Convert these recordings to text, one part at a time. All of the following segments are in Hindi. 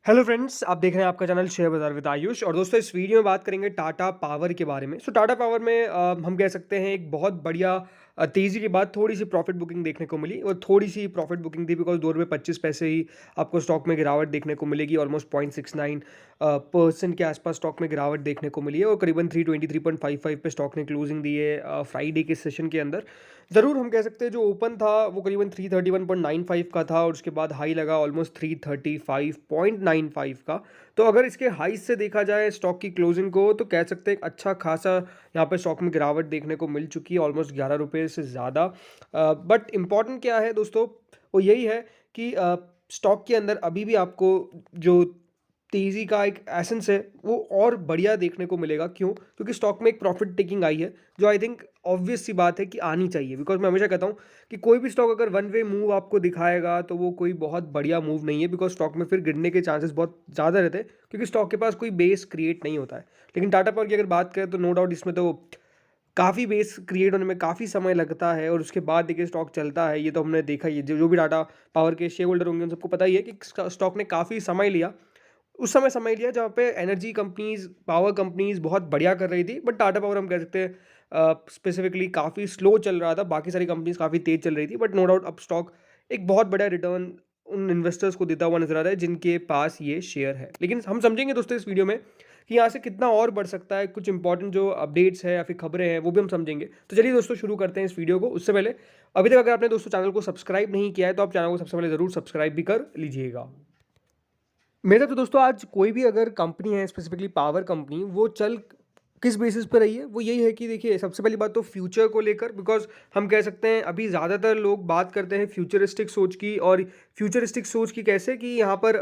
हेलो फ्रेंड्स, आप देख रहे हैं आपका चैनल शेयर बाजार विद आयुष। और दोस्तों, इस वीडियो में बात करेंगे टाटा पावर के बारे में। टाटा पावर में हम कह सकते हैं एक बहुत बढ़िया तेज़ी के बाद थोड़ी सी प्रॉफिट बुकिंग देखने को मिली। और थोड़ी सी प्रॉफिट बुकिंग थी बिकॉज 2 रुपये 25 पैसे ही आपको स्टॉक में गिरावट देखने को मिलेगी। ऑलमोस्ट 0.69% के आसपास स्टॉक में गिरावट देखने को मिली है और करीबन 323.55 पे स्टॉक ने क्लोजिंग दी है फ्राइडे के सेशन के अंदर। ज़रूर हम कह सकते हैं जो ओपन था वो करीबन 331.95 का था और उसके बाद हाई लगा ऑलमोस्ट 335.95 का। तो अगर इसके हाई से देखा जाए स्टॉक की क्लोजिंग को, तो कह सकते हैं एक अच्छा खासा यहाँ पे स्टॉक में गिरावट देखने को मिल चुकी है, ऑलमोस्ट 11 रुपये से ज़्यादा। बट इम्पॉर्टेंट क्या है दोस्तों, वो यही है कि स्टॉक के अंदर अभी भी आपको जो तेज़ी का एक एसेंस है वो और बढ़िया देखने को मिलेगा। क्यों? क्योंकि स्टॉक में एक प्रॉफिट टेकिंग आई है, जो आई थिंक ऑब्वियस सी बात है कि आनी चाहिए। बिकॉज मैं हमेशा कहता हूँ कि कोई भी स्टॉक अगर वन वे मूव आपको दिखाएगा तो वो कोई बहुत बढ़िया मूव नहीं है, बिकॉज स्टॉक में फिर गिरने के चांसेस बहुत ज़्यादा रहते हैं, क्योंकि स्टॉक के पास कोई बेस क्रिएट नहीं होता है। लेकिन टाटा पावर की अगर बात करें तो नो डाउट इसमें तो काफ़ी बेस क्रिएट होने में काफ़ी समय लगता है और उसके बाद देखिए स्टॉक चलता है। ये तो हमने देखा ही है, जो जो भी टाटा पावर के शेयर होल्डर होंगे उन सबको पता ही है कि स्टॉक ने काफ़ी समय लिया। उस समय लिया जहाँ पे एनर्जी कंपनीज़, पावर कंपनीज़ बहुत बढ़िया कर रही थी, बट टाटा पावर हम कह सकते हैं स्पेसिफिकली काफ़ी स्लो चल रहा था। बाकी सारी कंपनीज़ काफ़ी तेज़ चल रही थी, बट नो डाउट अब स्टॉक एक बहुत बड़ा रिटर्न उन इन्वेस्टर्स को देता हुआ नज़र आ रहा है जिनके पास ये शेयर है। लेकिन हम समझेंगे दोस्तों इस वीडियो में कि यहाँ से कितना और बढ़ सकता है, कुछ इंपॉर्टेंट जो अपडेट्स है या फिर खबरें हैं वो भी हम समझेंगे। तो चलिए दोस्तों शुरू करते हैं इस वीडियो को। उससे पहले अभी तक अगर आपने दोस्तों चैनल को सब्सक्राइब नहीं किया है तो आप चैनल को सबसे पहले ज़रूर सब्सक्राइब भी कर लीजिएगा। मेरा तो दोस्तों आज कोई भी अगर कंपनी है, स्पेसिफिकली पावर कंपनी, वो चल किस बेसिस पे रही है, वो यही है कि देखिए सबसे पहली बात तो फ्यूचर को लेकर। बिकॉज हम कह सकते हैं अभी ज़्यादातर लोग बात करते हैं फ्यूचरिस्टिक सोच की। और फ्यूचरिस्टिक सोच की कैसे कि यहाँ पर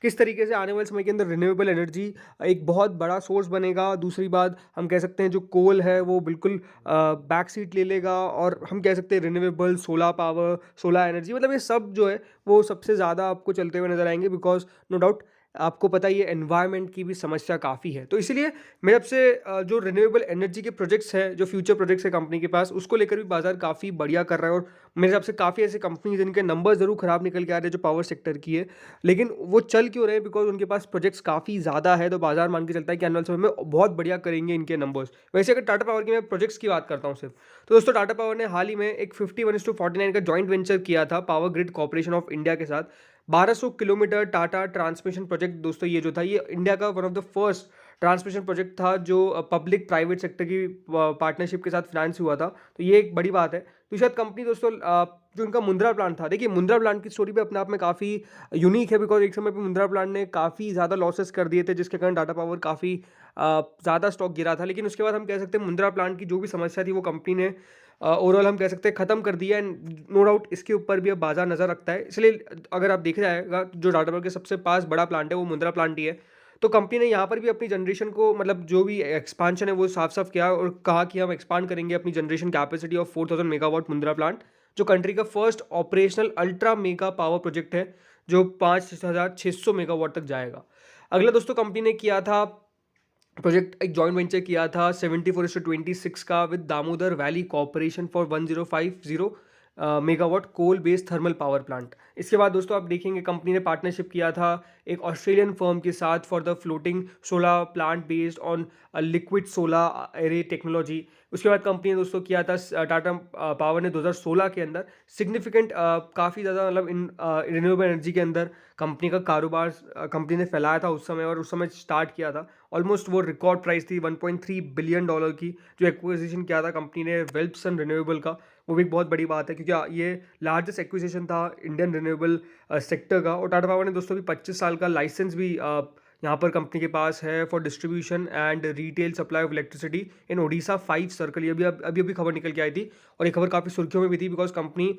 किस तरीके से आने वाले समय के अंदर रिन्यूएबल एनर्जी एक बहुत बड़ा सोर्स बनेगा। दूसरी बात हम कह सकते हैं जो कोल है वो बिल्कुल बैक सीट ले लेगा। और हम कह सकते हैं renewable, solar power, solar energy, मतलब ये सब जो है वो सबसे ज़्यादा आपको चलते हुए नजर आएंगे। बिकॉज नो डाउट आपको पता ही है एनवायरनमेंट की भी समस्या काफ़ी है। तो इसीलिए मेरे हिसाब से जो रिन्यूएबल एनर्जी के प्रोजेक्ट्स हैं, जो फ्यूचर प्रोजेक्ट्स है कंपनी के पास, उसको लेकर भी बाजार काफ़ी बढ़िया कर रहा है। और मेरे हिसाब से काफ़ी ऐसे कंपनीज जिनके नंबर ज़रूर खराब निकल के आ रहे हैं जो पावर सेक्टर की है, लेकिन वो चल क्यों रहे हैं? बिकॉज उनके पास प्रोजेक्ट्स काफ़ी ज़्यादा है। तो बाजार मान के चलता है कि आने वाले समय में बहुत बढ़िया करेंगे इनके नंबर्स। वैसे अगर टाटा पावर की मैं प्रोजेक्ट्स की बात करता हूँ सिर्फ, तो दोस्तों टाटा पावर ने हाल ही में एक 51:49 का जॉइंट वेंचर किया था power grid corporation of India के साथ। 1200 किलोमीटर टाटा ट्रांसमिशन प्रोजेक्ट दोस्तों, ये जो था ये इंडिया का one of the first transmission project था जो पब्लिक प्राइवेट सेक्टर की पार्टनरशिप के साथ फिनांस हुआ था। तो ये एक बड़ी बात है। तो शायद कंपनी दोस्तों जो इनका मुंद्रा प्लांट था, देखिए मुंद्रा प्लांट की स्टोरी भी अपने आप में काफ़ी यूनिक है। बिकॉज एक समय पे मुंद्रा प्लांट ने काफ़ी ज़्यादा लॉसेस कर दिए थे, जिसके कारण टाटा पावर काफ़ी ज़्यादा स्टॉक गिरा था। लेकिन उसके बाद हम कह सकते हैं मुंद्रा प्लांट की जो भी समस्या थी वो कंपनी ने ओवरऑल हम कह सकते हैं ख़त्म कर दिया। एंड नो डाउट इसके ऊपर भी अब बाजार नज़र रखता है। इसलिए अगर आप देखा जाएगा जो टाटा पावर के सबसे पास बड़ा प्लांट है वो मुंद्रा प्लांट ही है। तो कंपनी ने यहाँ पर भी अपनी जनरेशन को, मतलब जो भी एक्सपांशन है वो साफ साफ किया और कहा कि हम एक्सपांड करेंगे अपनी generation capacity of 4000 megawatt Mundra plant, जो कंट्री का first operational ultra mega power project है, जो 5600 मेगावाट तक जाएगा। अगला दोस्तों कंपनी ने किया था प्रोजेक्ट, एक जॉइंट वेंचर किया था 74:26 का with Damodar valley corporation for 1050 megawatt coal based thermal power plant. इसके बाद दोस्तों आप देखेंगे कंपनी ने पार्टनरशिप किया था एक ऑस्ट्रेलियन फर्म के साथ for the floating solar plant based on liquid solar array technology. उसके बाद कंपनी ने दोस्तों किया था टाटा पावर ने 2016 के अंदर सिग्निफिकेंट काफ़ी ज़्यादा, मतलब इन रिन्यूएबल एनर्जी के अंदर कंपनी का कारोबार कंपनी ने फैलाया था उस समय। और उस समय स्टार्ट किया था, ऑलमोस्ट वो रिकॉर्ड प्राइस थी $1.3 बिलियन की जो एक्विजिशन किया था कंपनी ने वेल्पसन रिन्यूएबल का। वो भी एक बहुत बड़ी बात है क्योंकि ये लार्जेस्ट एक्विजिशन था इंडियन रिन्यूएबल सेक्टर का। और टाटा पावर ने दोस्तों भी 25 साल का लाइसेंस भी यहाँ पर कंपनी के पास है for distribution and retail supply of electricity in Odisha 5 circle. ये अभी अभी अभी खबर निकल के आई थी और ये खबर काफ़ी सुर्खियों में भी थी। Because company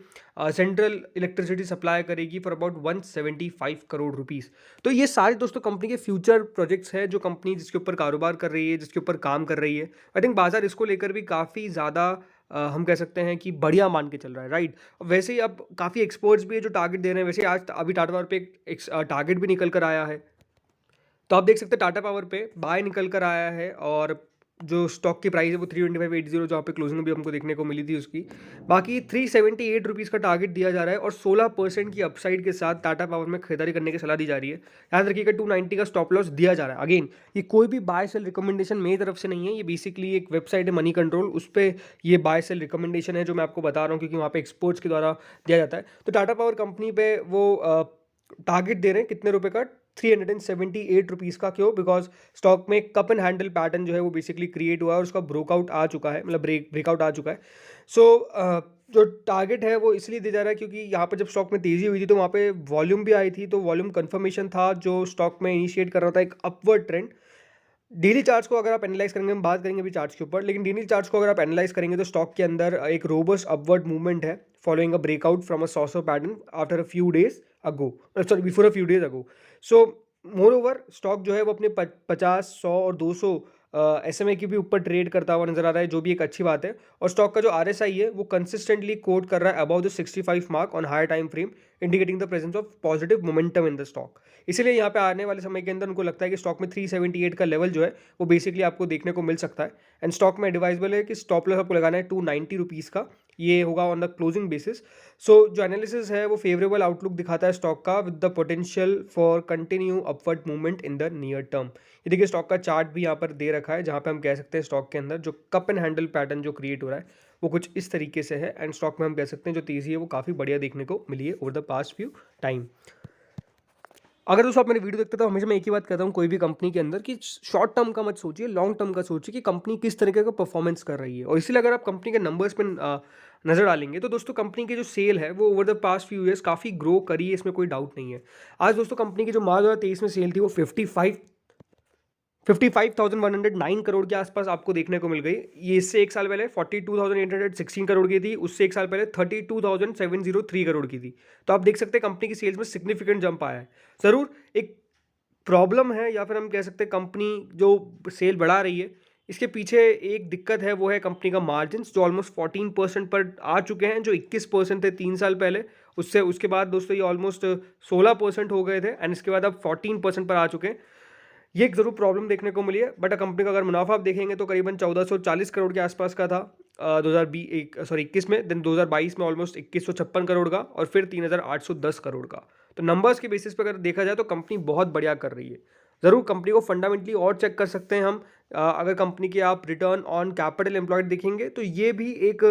central electricity supply करेगी फॉर अबाउट 175 करोड़ रुपीज़। तो ये सारे दोस्तों कंपनी के फ्यूचर प्रोजेक्ट्स हैं जो कंपनी जिसके ऊपर कारोबार कर रही है, जिसके ऊपर काम कर रही है। आई थिंक बाजार इसको लेकर भी काफ़ी ज़्यादा हम कह सकते हैं कि बढ़िया मान के चल रहा है, राइट। वैसे ही अब काफ़ी एक्सपर्ट्स भी है जो टारगेट दे रहे हैं। वैसे ही आज अभी टाटा पावर पे एक टारगेट भी निकल कर आया है। तो आप देख सकते हैं टाटा पावर पे बाय निकल कर आया है और जो स्टॉक की प्राइस है वो 325.80 जहाँ पे क्लोजिंग भी हमको देखने को मिली थी उसकी। बाकी 378 रुपीज़ का टारगेट दिया जा रहा है और 16% की अपसाइड के साथ टाटा पावर में खरीदारी करने की सलाह दी जा रही है। याद रखिएगा 290 का स्टॉप लॉस दिया जा रहा है। अगेन ये कोई भी बाय सेल रिकमेंडेशन मेरी तरफ से नहीं है, ये बेसिकली एक वेबसाइट है मनी कंट्रोल, उस पर ये बाय सेल रिकमेंडेशन है जो मैं आपको बता रहा हूँ, क्योंकि वहाँ पे एक्सपर्ट्स के द्वारा दिया जाता है। तो टाटा पावर कंपनी पे वो टारगेट दे रहे हैं कितने रुपए का, 378 रुपीज़ का। क्यों? बिकॉज स्टॉक में कप एंड हैंडल पैटर्न जो है वो बेसिकली क्रिएट हुआ है और उसका ब्रेकआउट आ चुका है, मतलब ब्रेकआउट आ चुका है। सो जो टारगेट है वो इसलिए दिया जा रहा है क्योंकि यहाँ पर जब स्टॉक में तेज़ी हुई थी तो वहाँ पे वॉल्यूम भी आई थी, तो वॉल्यूम कंफर्मेशन था जो स्टॉक में इनिशिएट कर रहा था एक अपवर्ड ट्रेंड। डेली चार्ट्स को अगर आप एनालाइज करेंगे, हम बात करेंगे अभी चार्ट्स के ऊपर, लेकिन डेली चार्ट्स को अगर आप एनालाइज करेंगे तो स्टॉक के अंदर एक रोबस्ट अपवर्ड मूवमेंट है following a breakout from a saucer pattern after a few days ago, sorry before a few days ago. So more over stock जो है वो अपने 50, 100 और 200 SMA के भी ऊपर ट्रेड करता हुआ नजर आ रहा है, जो भी एक अच्छी बात है। और स्टॉक का जो RSI है वो कंसिस्टेंटली कोट कर रहा है about the 65 mark on higher time frame, indicating the presence of positive momentum in the stock. इसीलिए यहाँ पे आने वाले समय के अंदर उनको लगता है कि स्टॉक में 378 का लेवल जो है वो बेसिकली आपको देखने को मिल सकता है। एंड स्टॉक में एडवाइजेबल है कि स्टॉप लॉस आपको लगाना है 290 रुपीज़ का, ये होगा ऑन द क्लोजिंग बेसिस। सो जो एनालिसिस है वो फेवरेबल आउटलुक दिखाता है स्टॉक का with the potential for continue upward movement in the near term. ये देखिए स्टॉक का चार्ट भी यहाँ पर दे रखा है, जहाँ पे हम कह सकते हैं स्टॉक के अंदर जो कप एंड हैंडल पैटर्न जो क्रिएट हो रहा है वो कुछ इस तरीके से है। एंड स्टॉक में हम कह सकते हैं जो तेज़ी है वो काफ़ी बढ़िया देखने को मिली है over the past few time. अगर दोस्तों आप मेरी वीडियो देखते हो तो हमेशा मैं एक ही बात कहता हूँ कोई भी कंपनी के अंदर कि शॉर्ट टर्म का मत सोचिए, लॉन्ग टर्म का सोचिए कि कंपनी किस तरीके का परफॉर्मेंस कर रही है। और इसीलिए अगर आप कंपनी के नंबर्स पे नजर डालेंगे तो दोस्तों कंपनी की जो सेल है वो over the past few years काफ़ी ग्रो करी है, इसमें कोई डाउट नहीं है। आज दोस्तों कंपनी की जो मार्च 2023 में सेल थी वो 55,109 करोड़ के आसपास आपको देखने को मिल गई। ये इससे एक साल पहले 42,816 करोड़ की थी, उससे एक साल पहले 32,703 करोड़ की थी। तो आप देख सकते हैं कंपनी की सेल्स में सिग्निफिकेंट जंप आया है। ज़रूर एक प्रॉब्लम है या फिर हम कह सकते हैं कंपनी जो सेल बढ़ा रही है इसके पीछे एक दिक्कत है, वो है कंपनी का मार्जिन जो ऑलमोस्ट 14% पर आ चुके हैं, जो 21% थे 3 साल पहले। उससे उसके बाद दोस्तों ये ऑलमोस्ट 16% हो गए थे एंड इसके बाद अब 14% पर आ चुके हैं। ये एक ज़रूर प्रॉब्लम देखने को मिली है, बट कंपनी का अगर मुनाफा आप देखेंगे तो करीबन 1440 करोड़ के आसपास का था 2021 में। देन 2022 में ऑलमोस्ट 2156 करोड़ का और फिर 3810 करोड़ का। तो नंबर्स के बेसिस पे अगर देखा जाए तो कंपनी बहुत बढ़िया कर रही है। ज़रूर कंपनी को फंडामेंटली और चेक कर सकते हैं हम। अगर कंपनी के आप रिटर्न ऑन कैपिटल एम्प्लॉयड देखेंगे तो ये भी एक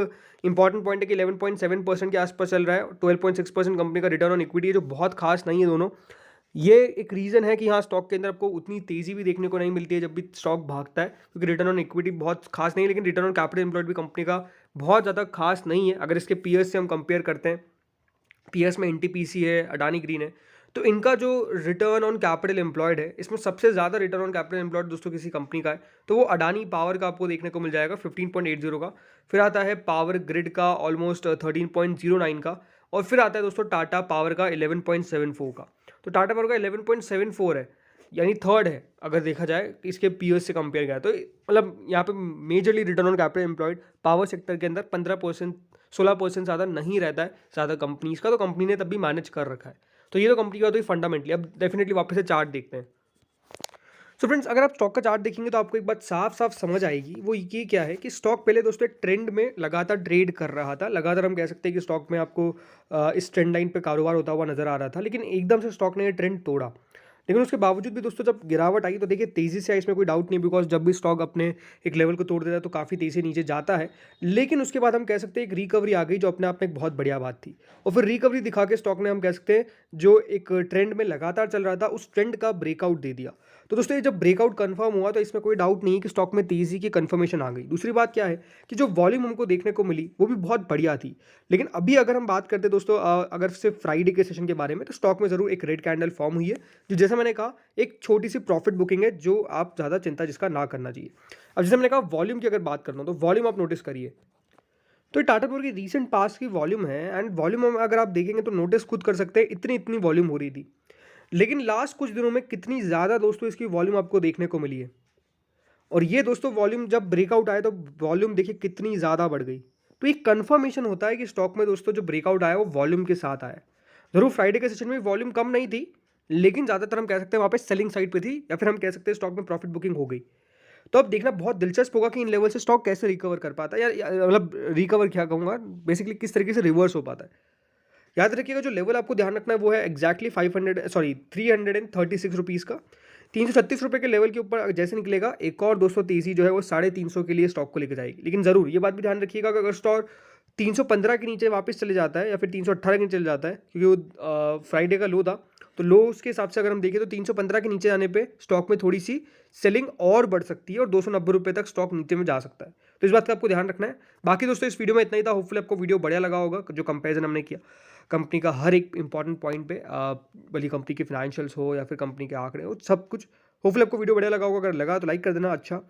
इंपॉर्टेंट पॉइंट है कि 11.7% के आसपास चल रहा है। 12.6% कंपनी का रिटर्न ऑन इक्विटी है, जो बहुत खास नहीं है दोनों। ये एक रीज़न है कि हाँ स्टॉक के अंदर आपको उतनी तेज़ी भी देखने को नहीं मिलती है जब भी स्टॉक भागता है, क्योंकि रिटर्न ऑन इक्विटी बहुत खास नहीं है, लेकिन रिटर्न ऑन कैपिटल एम्प्लॉयड भी कंपनी का बहुत ज़्यादा खास नहीं है। अगर इसके पीयर्स से हम कंपेयर करते हैं, पीएस में एनटीपीसी है, अडानी ग्रीन है, तो इनका जो रिटर्न ऑन कैपिटल एम्प्लॉयड है इसमें सबसे ज़्यादा रिटर्न ऑन कैपिटल एम्प्लॉयड दोस्तों किसी कंपनी का है तो वो अडानी पावर का आपको देखने को मिल जाएगा 15.80 का। फिर आता है पावर ग्रिड का ऑलमोस्ट 13.09 का। और फिर आता है दोस्तों टाटा पावर का 11.74 का। तो टाटा पावर का 11.74 है, यानी थर्ड है अगर देखा जाए इसके पीएस से कंपेयर किया तो मतलब यहाँ पे majorly return on capital employed power sector के अंदर 15%, 16% ज़्यादा नहीं रहता है ज़्यादा कंपनीज का, तो कंपनी ने तब भी मैनेज कर रखा है। तो ये तो कंपनी की बात हुई फंडामेंटली। अब डेफिनेटली वापस से चार्ट देखते हैं। सो फ्रेंड्स अगर आप स्टॉक का चार्ट देखेंगे तो आपको एक बात साफ साफ समझ आएगी, वो ये क्या है कि स्टॉक पहले दोस्तों एक ट्रेंड में लगातार ट्रेड कर रहा था। लगातार हम कह सकते हैं कि स्टॉक में आपको इस ट्रेंड लाइन पे कारोबार होता हुआ नजर आ रहा था, लेकिन एकदम से स्टॉक ने ये ट्रेंड तोड़ा। लेकिन उसके बावजूद भी दोस्तों जब गिरावट आई तो देखिए तेज़ी से आई, इसमें कोई डाउट नहीं, बिकॉज जब भी स्टॉक अपने एक लेवल को तोड़ देता है तो काफ़ी तेज़ी से नीचे जाता है। लेकिन उसके बाद हम कह सकते हैं एक रिकवरी आ गई, जो अपने आप में एक बहुत बढ़िया बात थी। और फिर रिकवरी दिखा के स्टॉक ने हम कह सकते हैं जो एक ट्रेंड में लगातार चल रहा था उस ट्रेंड का ब्रेकआउट दे दिया। तो दोस्तों ये जब ब्रेकआउट कंफर्म हुआ तो इसमें कोई डाउट नहीं है कि स्टॉक में तेज़ी की कंफर्मेशन आ गई। दूसरी बात क्या है कि जो वॉल्यूम हमको देखने को मिली वो भी बहुत बढ़िया थी। लेकिन अभी अगर हम बात करते दोस्तों अगर सिर्फ फ्राइडे के सेशन के बारे में, तो स्टॉक में ज़रूर एक रेड कैंडल फॉर्म हुई है, जो जैसा मैंने कहा एक छोटी सी प्रॉफिट बुकिंग है, जो आप ज़्यादा चिंता जिसका ना करना चाहिए। अब जैसे मैंने कहा वॉल्यूम की अगर बात करना हो तो वॉल्यूम आप नोटिस करिए, तो ये टाटा पावर की रीसेंट पास की वॉल्यूम है। एंड वॉल्यूम अगर आप देखेंगे तो नोटिस खुद कर सकते हैं इतनी इतनी वॉल्यूम हो रही थी। लेकिन लास्ट कुछ दिनों में कितनी ज़्यादा दोस्तों इसकी वॉल्यूम आपको देखने को मिली है। और ये दोस्तों वॉल्यूम जब ब्रेकआउट आया तो वॉल्यूम देखिए कितनी ज़्यादा बढ़ गई। तो एक कंफर्मेशन होता है कि स्टॉक में दोस्तों जो ब्रेकआउट आया वो वॉल्यूम के साथ आया। जरूर फ्राइडे के सेशन में वॉल्यूम कम नहीं थी, लेकिन ज़्यादातर हम कह सकते हैं वहाँ पे सेलिंग साइड पे थी, या फिर हम कह सकते हैं स्टॉक में प्रॉफिट बुकिंग हो गई। तो अब देखना बहुत दिलचस्प होगा कि इन लेवल से स्टॉक कैसे रिकवर कर पाता है, या मतलब रिकवर क्या कहूँगा, बेसिकली किस तरीके से रिवर्स हो पाता है। याद रखिएगा जो लेवल आपको ध्यान रखना है वो है एक्जैक्टली 336 रुपीज़ का। 336 रुपये के लेवल के ऊपर जैसे निकलेगा एक और 200 तेजी जो है वो 350 के लिए स्टॉक को लेकर जाएगी। लेकिन ज़रूर ये बात भी ध्यान रखिएगा कि अगर स्टॉक 315 के नीचे वापस चले जाता है या फिर 318 के नीचे चले जाता है, क्योंकि वो फ्राइडे का लो था, तो लो उसके हिसाब से अगर हम देखें तो 315 के नीचे जाने पे स्टॉक में थोड़ी सी सेलिंग और बढ़ सकती है और 290 रुपये तक स्टॉक नीचे में जा सकता है। तो इस बात का आपको ध्यान रखना है। बाकी दोस्तों इस वीडियो में इतना ही था। होपफुली आपको वीडियो बढ़िया लगा होगा, जो कंपेरिजन हमने किया कंपनी का हर एक इंपॉर्टेंट पॉइंट पे, भले कंपनी के फाइनेंशियल्स हो या फिर कंपनी के आंकड़े हो, सब कुछ। होपफुली आपको वीडियो बढ़िया लगा होगा। अगर लगा तो लाइक कर देना, अच्छा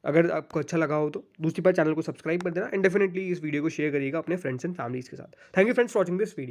अगर आपको अच्छा लगा हो तो दूसरी बार चैनल को सब्सक्राइब कर देना, एंड डेफिनेटली इस वीडियो को शेयर करिएगा अपने फ्रेंड्स एंड फैमिलीज के साथ। Thank you friends for watching this video.